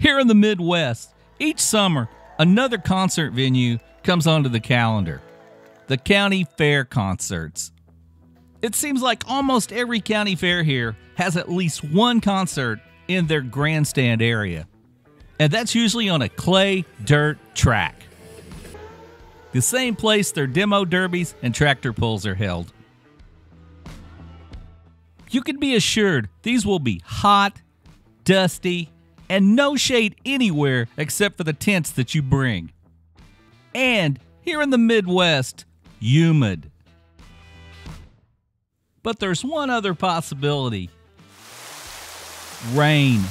Here in the Midwest, each summer, another concert venue comes onto the calendar: the county fair concerts. It seems like almost every county fair here has at least one concert in their grandstand area, and that's usually on a clay dirt track, the same place their demo derbies and tractor pulls are held. You can be assured these will be hot, dusty, and no shade anywhere except for the tents that you bring. And here in the Midwest, humid. But there's one other possibility: rain.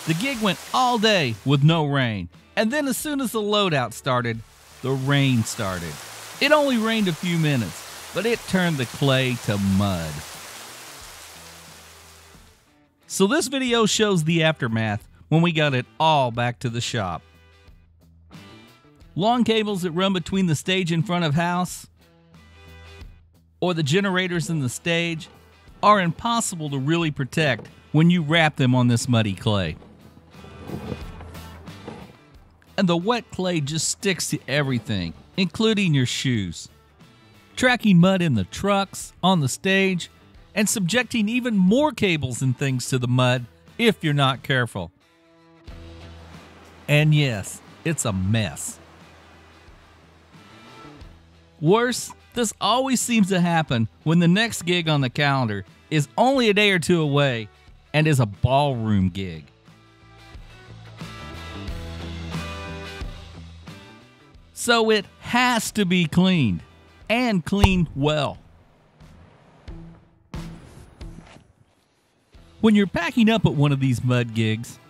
The gig went all day with no rain, and then as soon as the loadout started, the rain started. It only rained a few minutes, but it turned the clay to mud. So this video shows the aftermath when we got it all back to the shop. Long cables that run between the stage in front of house or the generators in the stage are impossible to really protect when you wrap them on this muddy clay. And the wet clay just sticks to everything, including your shoes. Tracking mud in the trucks, on the stage, and subjecting even more cables and things to the mud if you're not careful. And yes, it's a mess. Worse, this always seems to happen when the next gig on the calendar is only a day or two away and is a ballroom gig. So it has to be cleaned, and cleaned well. When you're packing up at one of these mud gigs,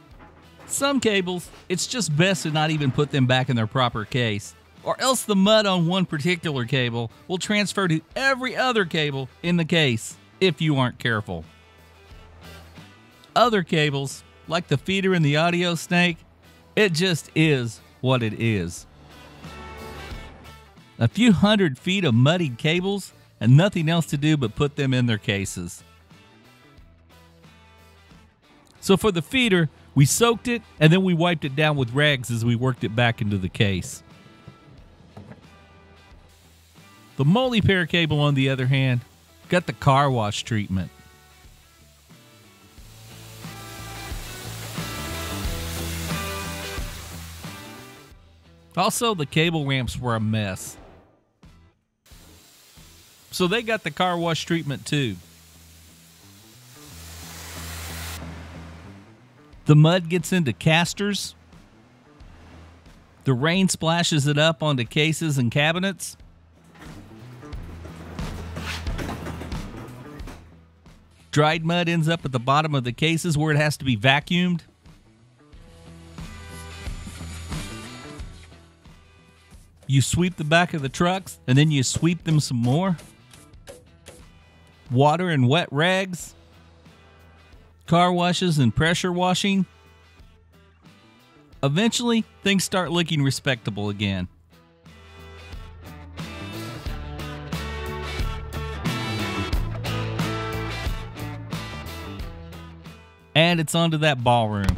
some cables, it's just best to not even put them back in their proper case, or else the mud on one particular cable will transfer to every other cable in the case if you aren't careful. Other cables, like the feeder and the audio snake, it just is what it is. A few 100 feet of muddied cables and nothing else to do but put them in their cases. So for the feeder, we soaked it and then we wiped it down with rags as we worked it back into the case. The molly pair cable, on the other hand, got the car wash treatment. Also, the cable ramps were a mess, so they got the car wash treatment too. The mud gets into casters. The rain splashes it up onto cases and cabinets. Dried mud ends up at the bottom of the cases where it has to be vacuumed. You sweep the back of the trucks and then you sweep them some more. Water and wet rags. Car washes and pressure washing. Eventually, things start looking respectable again. And it's onto that ballroom.